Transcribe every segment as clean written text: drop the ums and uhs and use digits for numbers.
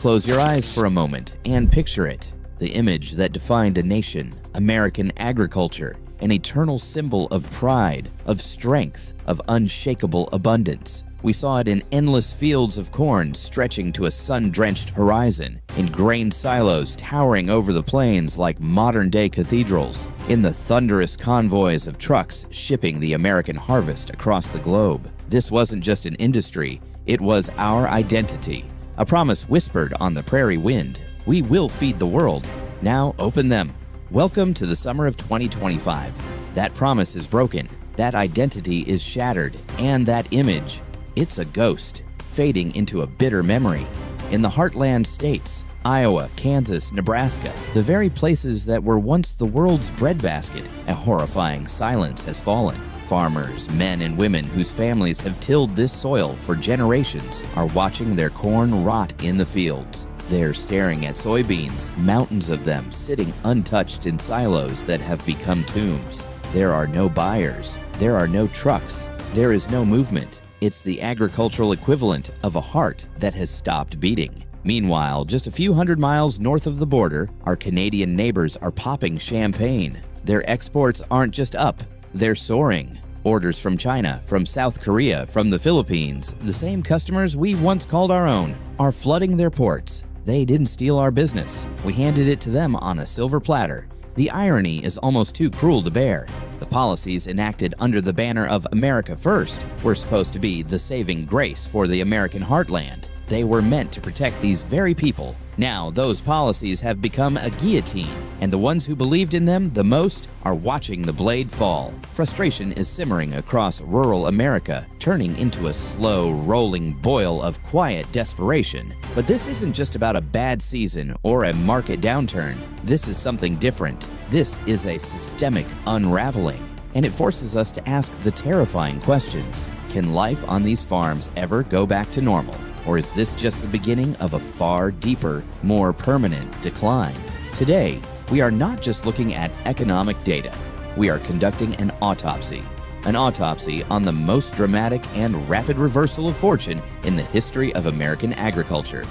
Close your eyes for a moment and picture it. The image that defined a nation, American agriculture, an eternal symbol of pride, of strength, of unshakable abundance. We saw it in endless fields of corn stretching to a sun-drenched horizon, in grain silos towering over the plains like modern-day cathedrals, in the thunderous convoys of trucks shipping the American harvest across the globe. This wasn't just an industry, it was our identity. A promise whispered on the prairie wind. We will feed the world. Now open them. Welcome to the summer of 2025. That promise is broken, that identity is shattered, and that image, it's a ghost, fading into a bitter memory. In the heartland states, Iowa, Kansas, Nebraska, the very places that were once the world's breadbasket, a horrifying silence has fallen. Farmers, men and women whose families have tilled this soil for generations are watching their corn rot in the fields. They're staring at soybeans, mountains of them sitting untouched in silos that have become tombs. There are no buyers. There are no trucks. There is no movement. It's the agricultural equivalent of a heart that has stopped beating. Meanwhile, just a few hundred miles north of the border, our Canadian neighbors are popping champagne. Their exports aren't just up, they're soaring. Orders from China, from South Korea, from the Philippines, the same customers we once called our own, are flooding their ports. They didn't steal our business. We handed it to them on a silver platter. The irony is almost too cruel to bear. The policies enacted under the banner of America First were supposed to be the saving grace for the American heartland. They were meant to protect these very people. Now those policies have become a guillotine, and the ones who believed in them the most are watching the blade fall. Frustration is simmering across rural America, turning into a slow, rolling boil of quiet desperation. But this isn't just about a bad season or a market downturn. This is something different. This is a systemic unraveling, and it forces us to ask the terrifying questions. Can life on these farms ever go back to normal? Or is this just the beginning of a far deeper, more permanent decline? Today, we are not just looking at economic data. We are conducting an autopsy on the most dramatic and rapid reversal of fortune in the history of American agriculture.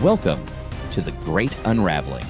Welcome to the Great Unraveling.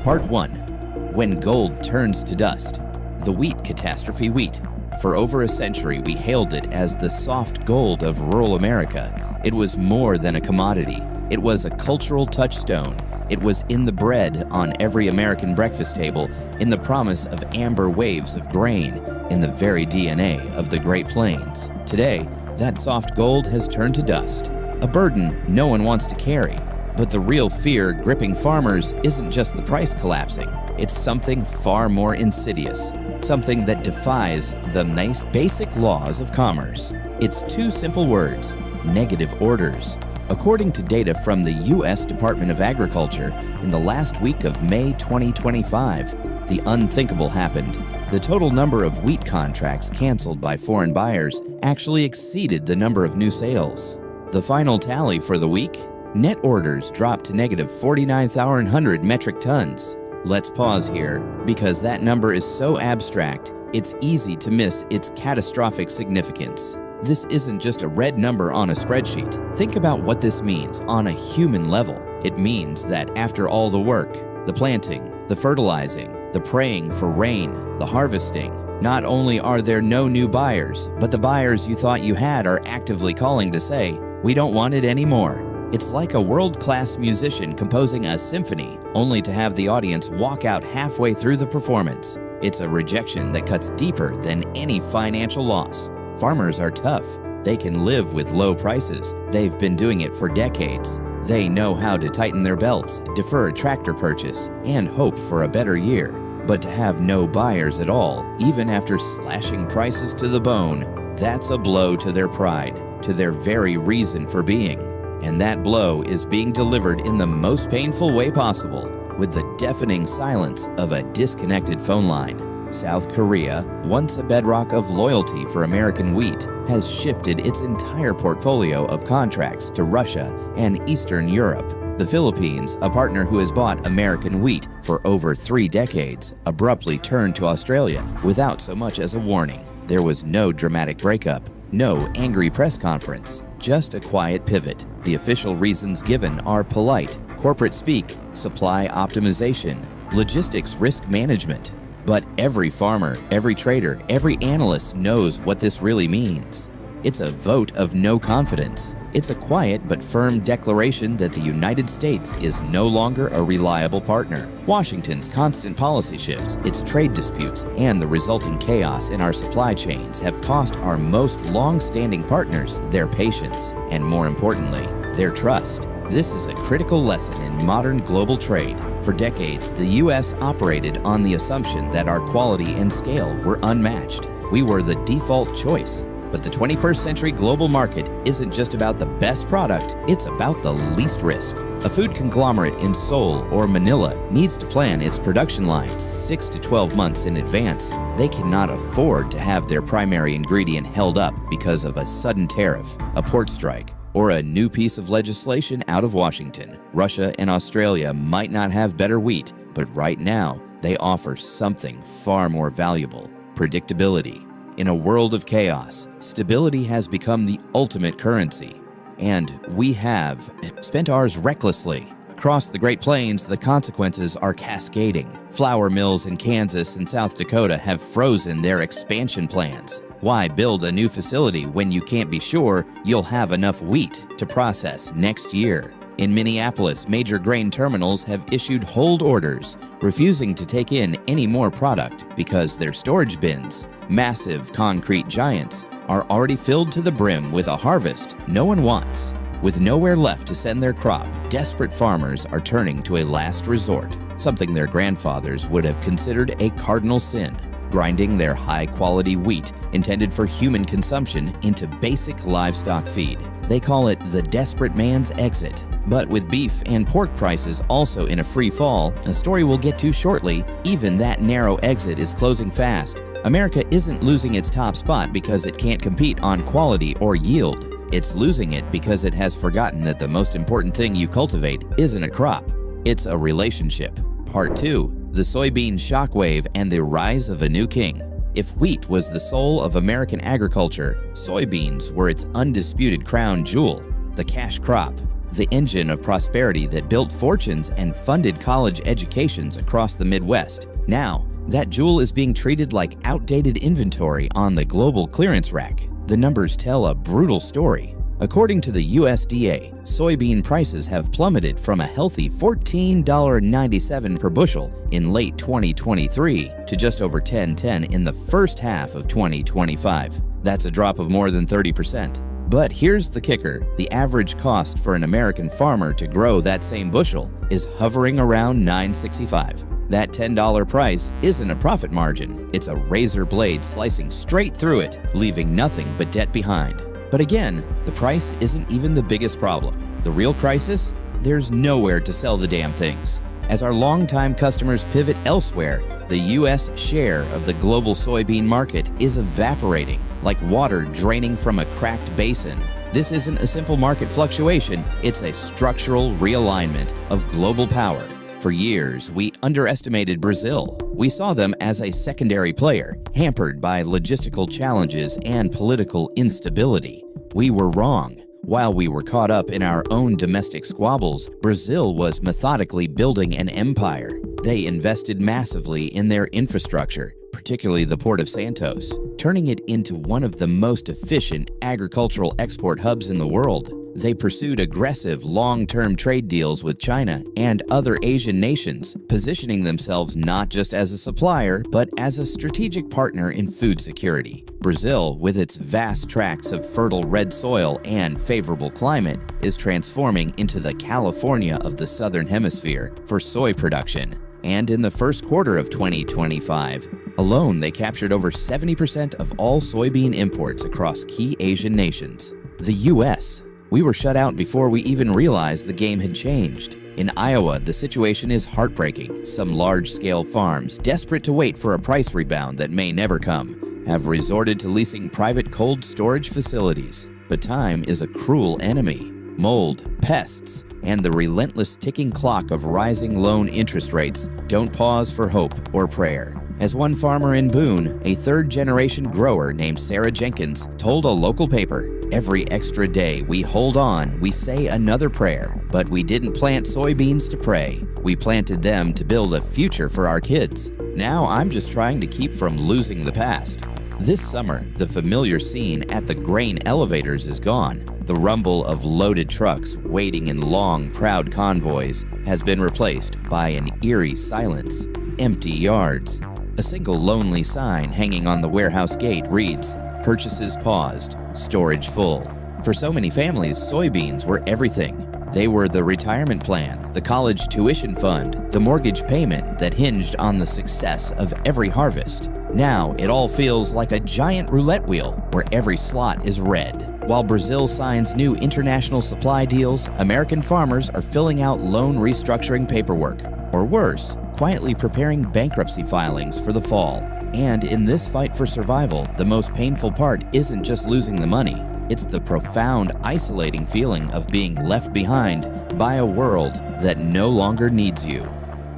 Part 1. When Gold Turns to Dust. The Wheat Catastrophe Wheat. For over a century, we hailed it as the soft gold of rural America. It was more than a commodity. It was a cultural touchstone. It was in the bread on every American breakfast table, in the promise of amber waves of grain, in the very DNA of the Great Plains. Today, that soft gold has turned to dust, a burden no one wants to carry. But the real fear gripping farmers isn't just the price collapsing. It's something far more insidious, something that defies the nice basic laws of commerce. It's two simple words: negative orders. According to data from the U.S. Department of Agriculture, in the last week of May 2025, the unthinkable happened. The total number of wheat contracts canceled by foreign buyers actually exceeded the number of new sales. The final tally for the week? Net orders dropped to negative 49,100 metric tons. Let's pause here, because that number is so abstract, it's easy to miss its catastrophic significance. This isn't just a red number on a spreadsheet. Think about what this means on a human level. It means that after all the work, the planting, the fertilizing, the praying for rain, the harvesting, not only are there no new buyers, but the buyers you thought you had are actively calling to say, "We don't want it anymore." It's like a world-class musician composing a symphony, only to have the audience walk out halfway through the performance. It's a rejection that cuts deeper than any financial loss. Farmers are tough. They can live with low prices. They've been doing it for decades. They know how to tighten their belts, defer a tractor purchase, and hope for a better year. But to have no buyers at all, even after slashing prices to the bone, that's a blow to their pride, to their very reason for being. And that blow is being delivered in the most painful way possible, with the deafening silence of a disconnected phone line. South Korea, once a bedrock of loyalty for American wheat, has shifted its entire portfolio of contracts to Russia and Eastern Europe. The Philippines, a partner who has bought American wheat for over 3 decades, abruptly turned to Australia without so much as a warning. There was no dramatic breakup, no angry press conference, just a quiet pivot. The official reasons given are polite, corporate speak, supply optimization, logistics risk management. But every farmer, every trader, every analyst knows what this really means. It's a vote of no confidence. It's a quiet but firm declaration that the United States is no longer a reliable partner. Washington's constant policy shifts, its trade disputes, and the resulting chaos in our supply chains have cost our most long-standing partners their patience, and more importantly, their trust. This is a critical lesson in modern global trade. For decades, the U.S. operated on the assumption that our quality and scale were unmatched. We were the default choice. But the 21st century global market isn't just about the best product, it's about the least risk. A food conglomerate in Seoul or Manila needs to plan its production lines 6 to 12 months in advance. They cannot afford to have their primary ingredient held up because of a sudden tariff, a port strike, or a new piece of legislation out of Washington. Russia and Australia might not have better wheat, but right now they offer something far more valuable: predictability. In a world of chaos, stability has become the ultimate currency, and we have spent ours recklessly. Across the Great Plains, the consequences are cascading. Flour mills in Kansas and South Dakota have frozen their expansion plans. Why build a new facility when you can't be sure you'll have enough wheat to process next year? In Minneapolis, major grain terminals have issued hold orders, refusing to take in any more product because their storage bins, massive concrete giants, are already filled to the brim with a harvest no one wants. With nowhere left to send their crop, desperate farmers are turning to a last resort, something their grandfathers would have considered a cardinal sin: grinding their high-quality wheat intended for human consumption into basic livestock feed. They call it the desperate man's exit. But with beef and pork prices also in a free fall, a story we'll get to shortly, even that narrow exit is closing fast. America isn't losing its top spot because it can't compete on quality or yield. It's losing it because it has forgotten that the most important thing you cultivate isn't a crop, it's a relationship. Part 2. The soybean shockwave and the rise of a new king. If wheat was the soul of American agriculture, soybeans were its undisputed crown jewel, the cash crop, the engine of prosperity that built fortunes and funded college educations across the Midwest. Now, that jewel is being treated like outdated inventory on the global clearance rack. The numbers tell a brutal story. According to the USDA, soybean prices have plummeted from a healthy $14.97 per bushel in late 2023 to just over $10.10 in the first half of 2025. That's a drop of more than 30%. But here's the kicker: the average cost for an American farmer to grow that same bushel is hovering around $9.65. That $10 price isn't a profit margin, it's a razor blade slicing straight through it, leaving nothing but debt behind. But again, the price isn't even the biggest problem. The real crisis? There's nowhere to sell the damn things. As our longtime customers pivot elsewhere, the U.S. share of the global soybean market is evaporating, like water draining from a cracked basin. This isn't a simple market fluctuation, it's a structural realignment of global power. For years, we underestimated Brazil. We saw them as a secondary player, hampered by logistical challenges and political instability. We were wrong. While we were caught up in our own domestic squabbles, Brazil was methodically building an empire. They invested massively in their infrastructure, particularly the Port of Santos, turning it into one of the most efficient agricultural export hubs in the world. They pursued aggressive long-term trade deals with China and other Asian nations, positioning themselves not just as a supplier, but as a strategic partner in food security. Brazil, with its vast tracts of fertile red soil and favorable climate, is transforming into the California of the Southern Hemisphere for soy production. And in the first quarter of 2025 alone, they captured over 70% of all soybean imports across key Asian nations. The U.S. We were shut out before we even realized the game had changed. In Iowa, the situation is heartbreaking. Some large-scale farms, desperate to wait for a price rebound that may never come, have resorted to leasing private cold storage facilities. But time is a cruel enemy. Mold, pests, and the relentless ticking clock of rising loan interest rates don't pause for hope or prayer. As one farmer in Boone, a third-generation grower named Sarah Jenkins, told a local paper, Every extra day we hold on, we say another prayer, but we didn't plant soybeans to pray. We planted them to build a future for our kids. Now I'm just trying to keep from losing the past. This summer, the familiar scene at the grain elevators is gone. The rumble of loaded trucks waiting in long, proud convoys has been replaced by an eerie silence. Empty yards. A single lonely sign hanging on the warehouse gate reads, "Purchases paused, storage full." For so many families, soybeans were everything. They were the retirement plan, the college tuition fund, the mortgage payment that hinged on the success of every harvest. Now it all feels like a giant roulette wheel where every slot is red. While Brazil signs new international supply deals, American farmers are filling out loan restructuring paperwork, or worse, quietly preparing bankruptcy filings for the fall. And in this fight for survival, the most painful part isn't just losing the money. It's the profound, isolating feeling of being left behind by a world that no longer needs you.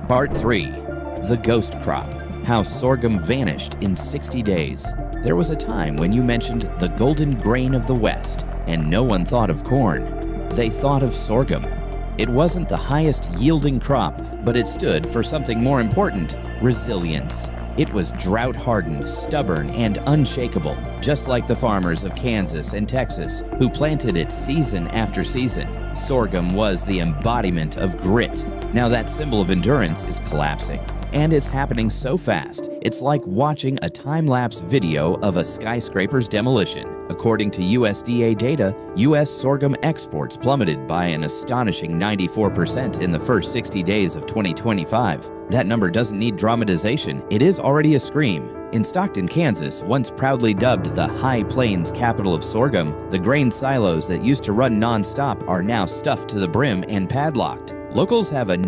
Part 3. The Ghost Crop. How sorghum vanished in 60 days. There was a time when you mentioned the golden grain of the West, and no one thought of corn. They thought of sorghum. It wasn't the highest yielding crop, but it stood for something more important: resilience. It was drought-hardened, stubborn, and unshakable, just like the farmers of Kansas and Texas who planted it season after season. Sorghum was the embodiment of grit. Now that symbol of endurance is collapsing, and it's happening so fast, it's like watching a time-lapse video of a skyscraper's demolition. According to USDA data, U.S. sorghum exports plummeted by an astonishing 94% in the first 60 days of 2025. That number doesn't need dramatization, it is already a scream. In Stockton, Kansas, once proudly dubbed the High Plains capital of sorghum, the grain silos that used to run non-stop are now stuffed to the brim and padlocked. Locals have a